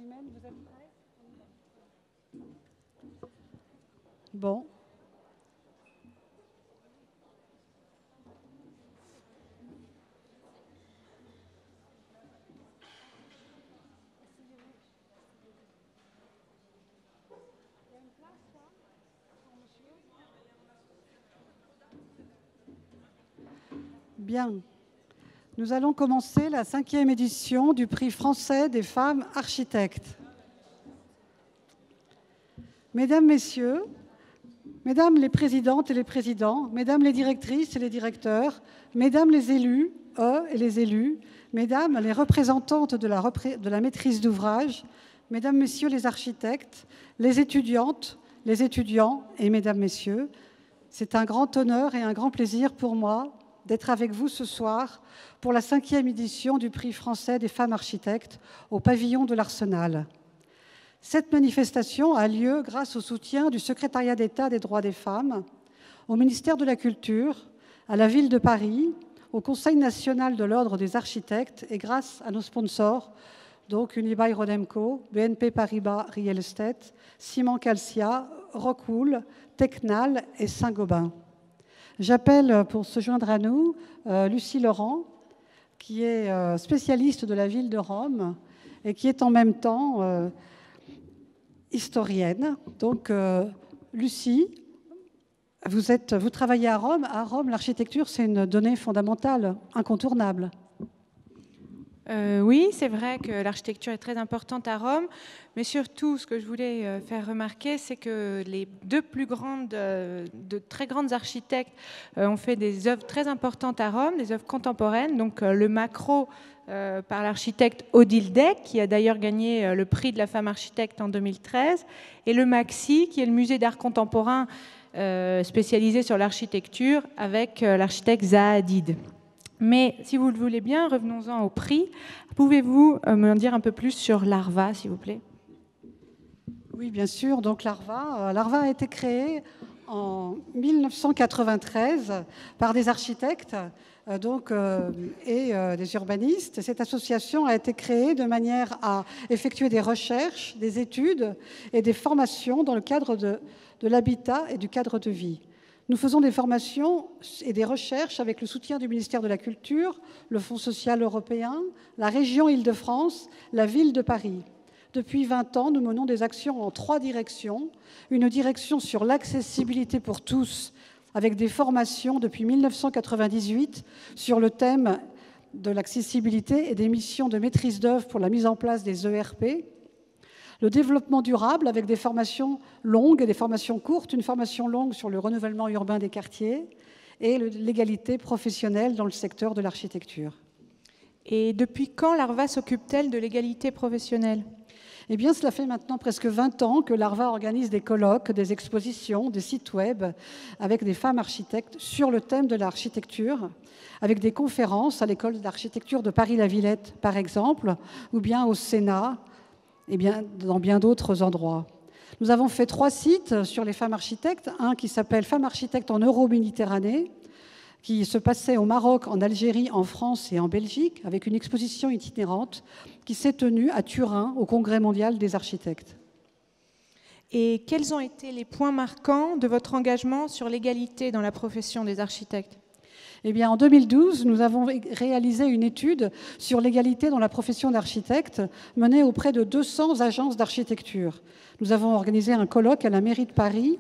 Aymen, vous êtes prêts? Bon. Bien. Nous allons commencer la 5e édition du prix français des femmes architectes. Mesdames, Messieurs, Mesdames les présidentes et les présidents, Mesdames les directrices et les directeurs, Mesdames les élus, et les élus, Mesdames les représentantes de la maîtrise d'ouvrage, Mesdames, Messieurs les architectes, les étudiantes, les étudiants et Mesdames, Messieurs, c'est un grand honneur et un grand plaisir pour moi d'être avec vous ce soir pour la 5e édition du prix français des femmes architectes au pavillon de l'Arsenal. Cette manifestation a lieu grâce au soutien du Secrétariat d'État des droits des femmes, au ministère de la Culture, à la Ville de Paris, au Conseil national de l'Ordre des architectes et grâce à nos sponsors, donc Unibail-Rodamco, BNP Paribas Real Estate, Ciment Calcia, Rockwool, Tecnal et Saint-Gobain. J'appelle pour se joindre à nous Lucie Laurent, qui est spécialiste de la ville de Rome et qui est en même temps historienne. Donc, Lucie, vous travaillez à Rome. À Rome, l'architecture, c'est une donnée fondamentale, incontournable. Oui, c'est vrai que l'architecture est très importante à Rome, mais surtout, ce que je voulais faire remarquer, c'est que les deux plus grandes, de très grandes architectes ont fait des œuvres très importantes à Rome, des œuvres contemporaines. Donc, le Macro par l'architecte Odile Deck, qui a d'ailleurs gagné le prix de la femme architecte en 2013, et le Maxi, qui est le musée d'art contemporain spécialisé sur l'architecture, avec l'architecte Zaha Hadid. Mais si vous le voulez bien, revenons-en au prix. Pouvez-vous me dire un peu plus sur l'ARVA, s'il vous plaît? Oui, bien sûr. Donc l'ARVA a été créée en 1993 par des architectes et des urbanistes. Cette association a été créée de manière à effectuer des recherches, des études et des formations dans le cadre de l'habitat et du cadre de vie. Nous faisons des formations et des recherches avec le soutien du ministère de la Culture, le Fonds social européen, la région Île-de-France, la ville de Paris. Depuis 20 ans, nous menons des actions en 3 directions. Une direction sur l'accessibilité pour tous, avec des formations depuis 1998 sur le thème de l'accessibilité et des missions de maîtrise d'œuvre pour la mise en place des ERP. Le développement durable avec des formations longues et des formations courtes, une formation longue sur le renouvellement urbain des quartiers et l'égalité professionnelle dans le secteur de l'architecture. Et depuis quand l'ARVA s'occupe-t-elle de l'égalité professionnelle ? Eh bien, cela fait maintenant presque 20 ans que l'ARVA organise des colloques, des expositions, des sites web avec des femmes architectes sur le thème de l'architecture, avec des conférences à l'école d'architecture de Paris-la-Villette, par exemple, ou bien au Sénat, et bien, dans bien d'autres endroits. Nous avons fait 3 sites sur les femmes architectes, un qui s'appelle « Femmes architectes en Euro-Méditerranée », qui se passait au Maroc, en Algérie, en France et en Belgique, avec une exposition itinérante qui s'est tenue à Turin, au Congrès mondial des architectes. Et quels ont été les points marquants de votre engagement sur l'égalité dans la profession des architectes ? Eh bien, en 2012, nous avons réalisé une étude sur l'égalité dans la profession d'architecte menée auprès de 200 agences d'architecture. Nous avons organisé un colloque à la mairie de Paris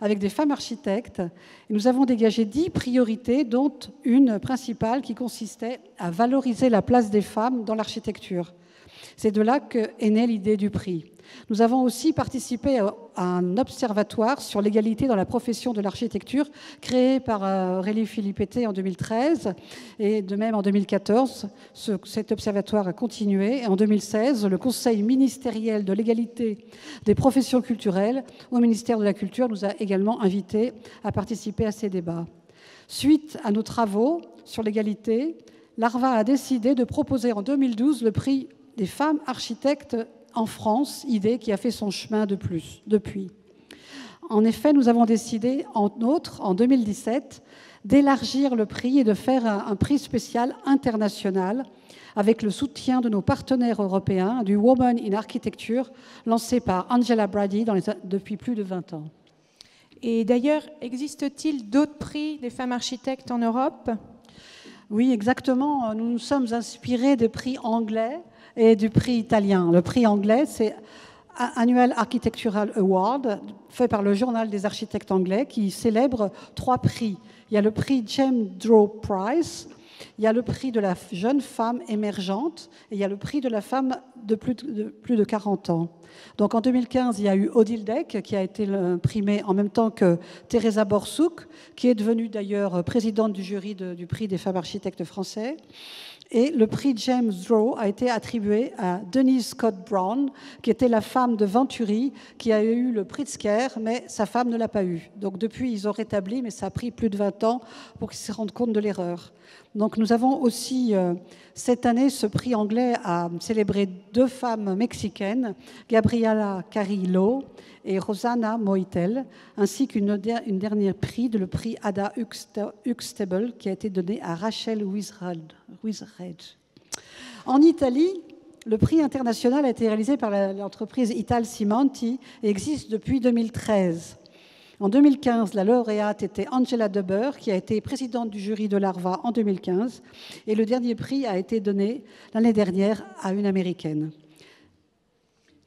avec des femmes architectes. Et nous avons dégagé 10 priorités, dont une principale qui consistait à valoriser la place des femmes dans l'architecture. C'est de là qu'est née l'idée du prix. Nous avons aussi participé à un observatoire sur l'égalité dans la profession de l'architecture créé par Aurélie Filippetti en 2013 et de même en 2014. Cet observatoire a continué. Et en 2016, le Conseil ministériel de l'égalité des professions culturelles au ministère de la Culture nous a également invités à participer à ces débats. Suite à nos travaux sur l'égalité, l'ARVA a décidé de proposer en 2012 le prix des femmes architectes en France, idée qui a fait son chemin depuis. En effet, nous avons décidé, entre autres, en 2017, d'élargir le prix et de faire un prix spécial international avec le soutien de nos partenaires européens du Women in Architecture lancé par Angela Brady depuis plus de 20 ans. Et d'ailleurs, existe-t-il d'autres prix des femmes architectes en Europe ? Oui, exactement. Nous nous sommes inspirés des prix anglais et du prix italien. Le prix anglais, c'est Annual Architectural Award, fait par le Journal des architectes anglais, qui célèbre 3 prix. Il y a le prix James Draw Prize, il y a le prix de la jeune femme émergente et il y a le prix de la femme de plus de 40 ans. Donc en 2015, il y a eu Odile Deck qui a été primée en même temps que Teresa Borsuk, qui est devenue d'ailleurs présidente du jury du prix des femmes architectes français. Et le prix James Draw a été attribué à Denise Scott Brown, qui était la femme de Venturi, qui a eu le prix de Pritzker, mais sa femme ne l'a pas eu. Donc depuis, ils ont rétabli, mais ça a pris plus de 20 ans pour qu'ils se rendent compte de l'erreur. Donc nous avons aussi, cette année, ce prix anglais a célébré 2 femmes mexicaines, Gabriela Carrillo et Rosana Moitel, ainsi qu'une dernière prix, le prix Ada Huxtable, qui a été donné à Rachel Wizred. En Italie, le prix international a été réalisé par l'entreprise Ital Cimenti et existe depuis 2013. En 2015, la lauréate était Angela Deber, qui a été présidente du jury de l'ARVA en 2015, et le dernier prix a été donné l'année dernière à une Américaine.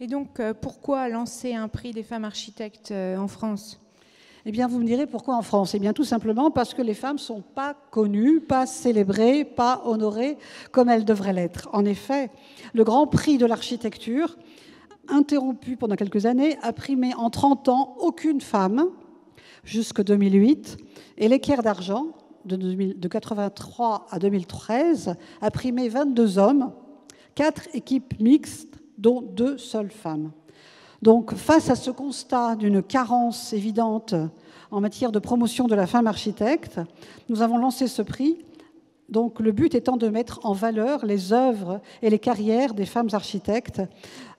Et donc, pourquoi lancer un prix des femmes architectes en France ? Eh bien, vous me direz pourquoi en France ? Eh bien, tout simplement parce que les femmes ne sont pas connues, pas célébrées, pas honorées comme elles devraient l'être. En effet, le Grand Prix de l'architecture, interrompu pendant quelques années, a primé en 30 ans aucune femme, jusqu'en 2008, et l'Équerre d'argent, de 1983 à 2013, a primé 22 hommes, 4 équipes mixtes, dont 2 seules femmes. Donc, face à ce constat d'une carence évidente en matière de promotion de la femme architecte, nous avons lancé ce prix. Donc, le but étant de mettre en valeur les œuvres et les carrières des femmes architectes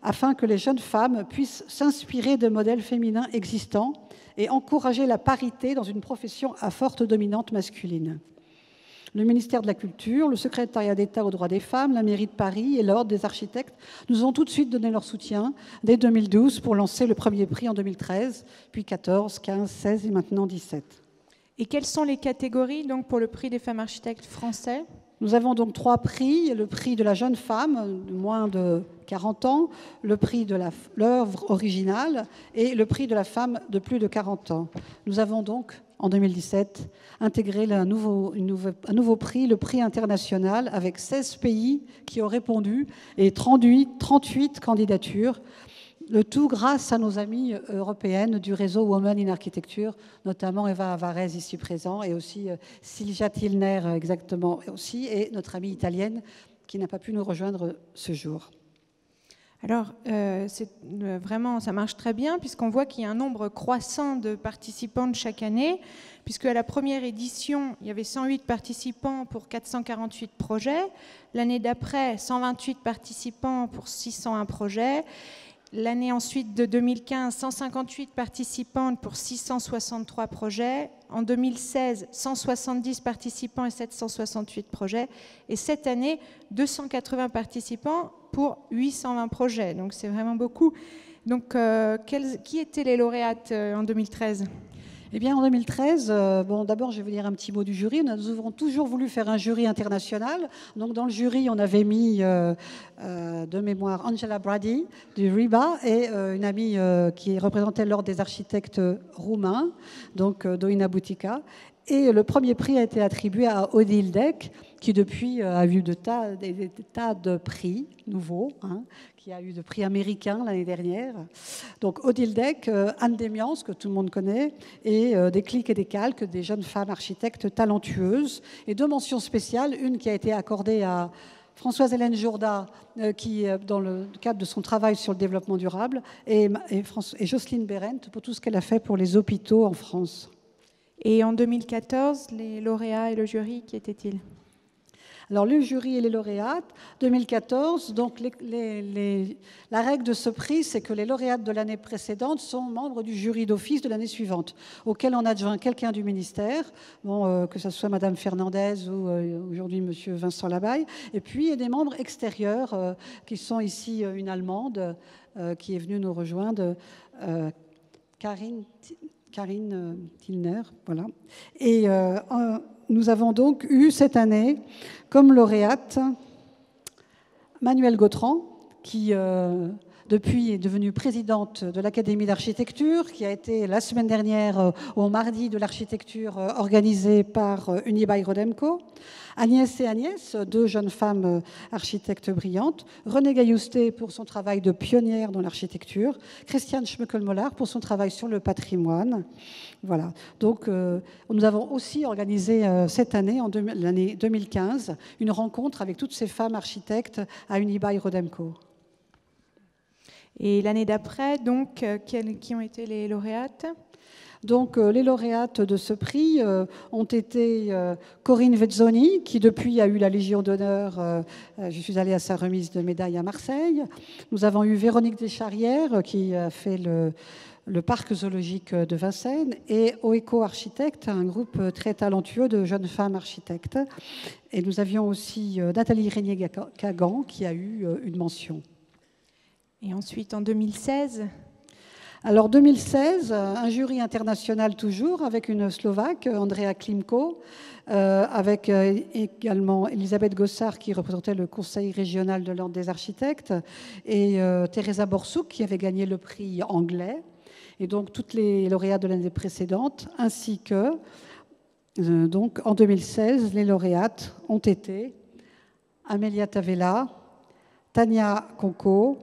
afin que les jeunes femmes puissent s'inspirer de modèles féminins existants et encourager la parité dans une profession à forte dominante masculine. Le ministère de la Culture, le secrétariat d'État aux droits des femmes, la mairie de Paris et l'Ordre des architectes nous ont tout de suite donné leur soutien dès 2012 pour lancer le premier prix en 2013, puis 14, 15, 16 et maintenant 17. Et quelles sont les catégories donc, pour le prix des femmes architectes français ? Nous avons donc 3 prix, le prix de la jeune femme de moins de 40 ans, le prix de l'œuvre originale et le prix de la femme de plus de 40 ans. Nous avons donc, en 2017, intégré un nouveau prix, le prix international, avec 16 pays qui ont répondu et 38 candidatures. Le tout grâce à nos amies européennes du réseau Women in Architecture, notamment Eva Alvarez ici présent, et aussi Silvia Tilner exactement aussi, et notre amie italienne qui n'a pas pu nous rejoindre ce jour. Alors, vraiment, ça marche très bien, puisqu'on voit qu'il y a un nombre croissant de participantes chaque année, puisque à la première édition, il y avait 108 participants pour 448 projets. L'année d'après, 128 participants pour 601 projets. L'année ensuite de 2015, 158 participantes pour 663 projets. En 2016, 170 participants et 768 projets. Et cette année, 280 participants pour 820 projets. Donc c'est vraiment beaucoup. Donc qui étaient les lauréates en 2013 ? Eh bien, en 2013, d'abord, je vais vous dire un petit mot du jury. Nous avons toujours voulu faire un jury international. Donc, dans le jury, on avait mis, de mémoire, Angela Brady du RIBA et une amie qui représentait l'Ordre des architectes roumains, donc Doina Butica. Et le premier prix a été attribué à Odile Deck, qui depuis a eu des tas de prix nouveaux, qui a eu de prix américains l'année dernière. Donc Odile Deck, Anne Demians, que tout le monde connaît, et des clics et des calques, des jeunes femmes architectes talentueuses. Et 2 mentions spéciales, une qui a été accordée à Françoise-Hélène Jourda, qui, dans le cadre de son travail sur le développement durable, et Jocelyne Berendt pour tout ce qu'elle a fait pour les hôpitaux en France. Et en 2014, les lauréats et le jury, qui étaient-ils ? Alors, le jury et les lauréates, 2014, donc la règle de ce prix, c'est que les lauréates de l'année précédente sont membres du jury d'office de l'année suivante, auquel on adjoint quelqu'un du ministère, bon, que ce soit Madame Fernandez ou aujourd'hui Monsieur Vincent Labaille, et puis il y a des membres extérieurs qui sont ici une Allemande qui est venue nous rejoindre, Karine Tilner, voilà. Et nous avons donc eu cette année comme lauréate Manuelle Gautran, qui depuis est devenue présidente de l'Académie d'architecture, qui a été la semaine dernière au mardi de l'architecture organisé par Unibail-Rodamco. Agnès et Agnès, deux jeunes femmes architectes brillantes. René Gaillousté pour son travail de pionnière dans l'architecture. Christiane Schmöckel-Mollard pour son travail sur le patrimoine. Voilà. Donc, nous avons aussi organisé cette année, l'année 2015, une rencontre avec toutes ces femmes architectes à Unibail-Rodamco. Et l'année d'après, donc, qui ont été les lauréates ? Donc, les lauréates de ce prix ont été Corinne Vezzoni, qui depuis a eu la Légion d'honneur. Je suis allée à sa remise de médaille à Marseille. Nous avons eu Véronique Descharrières, qui a fait le parc zoologique de Vincennes, et Oeco Architectes, un groupe très talentueux de jeunes femmes architectes. Et nous avions aussi Nathalie Régnier-Kagan, qui a eu une mention. Et ensuite, en 2016 ? Alors 2016, un jury international toujours, avec une Slovaque, Andrea Klimko, avec également Elisabeth Gossard qui représentait le Conseil régional de l'Ordre des architectes, et Teresa Borsuk qui avait gagné le prix anglais, et donc toutes les lauréates de l'année précédente, ainsi que, donc en 2016, les lauréates ont été Amelia Tavella, Tania Conco,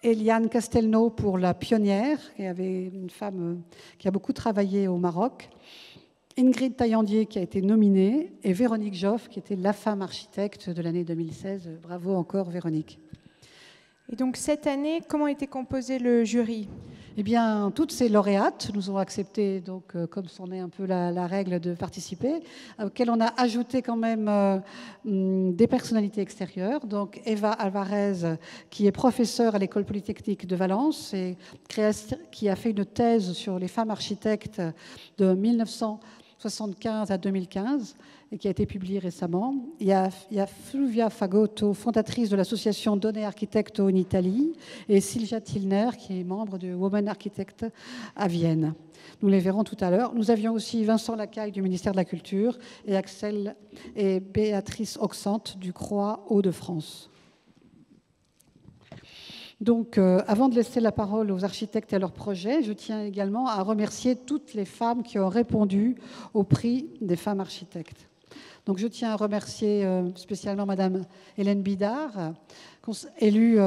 Eliane Castelnau pour la pionnière, qui avait une femme qui a beaucoup travaillé au Maroc, Ingrid Taillandier qui a été nominée, et Véronique Joff qui était la femme architecte de l'année 2016. Bravo encore Véronique. Et donc cette année, comment était composé le jury ? Eh bien, toutes ces lauréates nous ont accepté, donc, comme c'en est un peu la règle, de participer, auxquelles on a ajouté quand même des personnalités extérieures. Donc, Eva Alvarez, qui est professeure à l'École polytechnique de Valence et qui a fait une thèse sur les femmes architectes de 1975 à 2015 et qui a été publiée récemment. Il y a Fluvia Fagotto, fondatrice de l'association Donne Architetto en Italie, et Silvia Tilner, qui est membre de Women Architect à Vienne. Nous les verrons tout à l'heure. Nous avions aussi Vincent Lacaille du ministère de la Culture et Axel et Béatrice Oxante du CROA Hauts-de-France. Donc, avant de laisser la parole aux architectes et à leurs projets, je tiens également à remercier toutes les femmes qui ont répondu au prix des femmes architectes. Donc, je tiens à remercier spécialement Madame Hélène Bidard, élue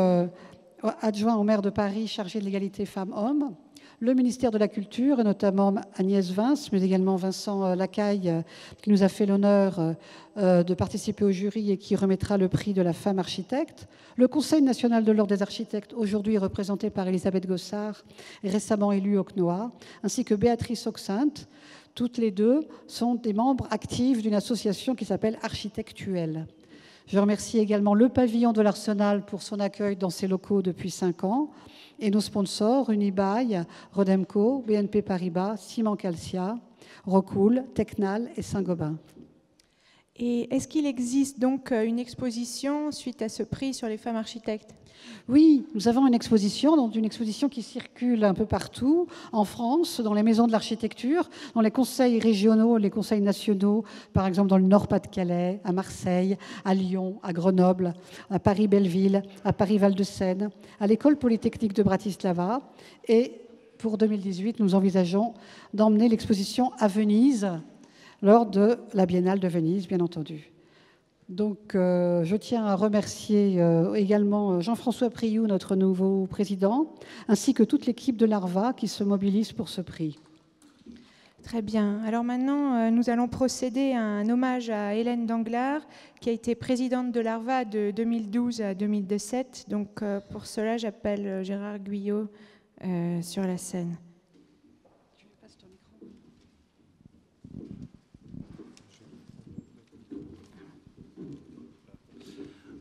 adjointe au maire de Paris chargée de l'égalité femmes-hommes, le ministère de la Culture, et notamment Agnès Vince, mais également Vincent Lacaille, qui nous a fait l'honneur de participer au jury et qui remettra le prix de la femme architecte. Le Conseil national de l'Ordre des architectes, aujourd'hui représenté par Elisabeth Gossard, et récemment élue au CNOA, ainsi que Béatrice Oxinte. Toutes les deux sont des membres actifs d'une association qui s'appelle Architectuelle. Je remercie également le pavillon de l'Arsenal pour son accueil dans ses locaux depuis 5 ans, et nos sponsors, Unibail, Rodamco, BNP Paribas, Ciment Calcia, Rockwool, Tecnal et Saint-Gobain. Et est-ce qu'il existe donc une exposition suite à ce prix sur les femmes architectes ? Oui, nous avons une exposition qui circule un peu partout en France, dans les maisons de l'architecture, dans les conseils régionaux, les conseils nationaux, par exemple dans le Nord-Pas-de-Calais, à Marseille, à Lyon, à Grenoble, à Paris-Belleville, à Paris-Val-de-Seine, à l'École polytechnique de Bratislava. Et pour 2018, nous envisageons d'emmener l'exposition à Venise lors de la Biennale de Venise, bien entendu. Donc, je tiens à remercier également Jean-François Priou, notre nouveau président, ainsi que toute l'équipe de l'ARVA qui se mobilise pour ce prix. Très bien. Alors maintenant, nous allons procéder à un hommage à Hélène Danglars, qui a été présidente de l'ARVA de 2012 à 2017. Donc, pour cela, j'appelle Gérard Guyot sur la scène.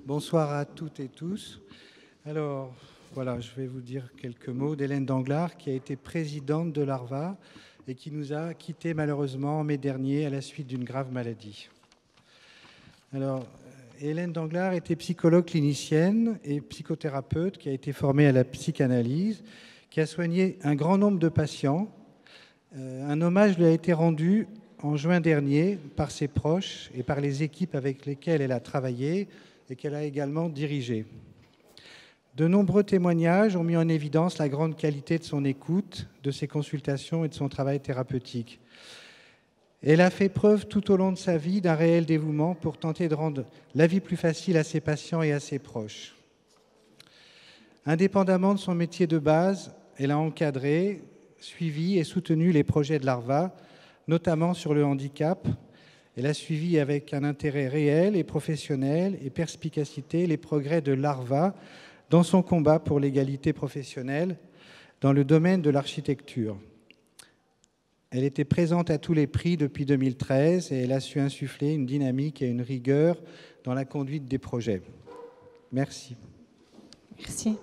Bonsoir à toutes et tous. Alors, voilà, je vais vous dire quelques mots d'Hélène Danglars, qui a été présidente de l'ARVA et qui nous a quittés malheureusement en mai dernier à la suite d'une grave maladie. Alors, Hélène Danglars était psychologue clinicienne et psychothérapeute qui a été formée à la psychanalyse, qui a soigné un grand nombre de patients. Un hommage lui a été rendu en juin dernier par ses proches et par les équipes avec lesquelles elle a travaillé et qu'elle a également dirigées. De nombreux témoignages ont mis en évidence la grande qualité de son écoute, de ses consultations et de son travail thérapeutique. Elle a fait preuve tout au long de sa vie d'un réel dévouement pour tenter de rendre la vie plus facile à ses patients et à ses proches. Indépendamment de son métier de base, elle a encadré, suivi et soutenu les projets de l'ARVA, notamment sur le handicap. Elle a suivi avec un intérêt réel et professionnel et perspicacité les progrès de l'ARVA dans son combat pour l'égalité professionnelle dans le domaine de l'architecture. Elle était présente à tous les prix depuis 2013 et elle a su insuffler une dynamique et une rigueur dans la conduite des projets. Merci. Merci.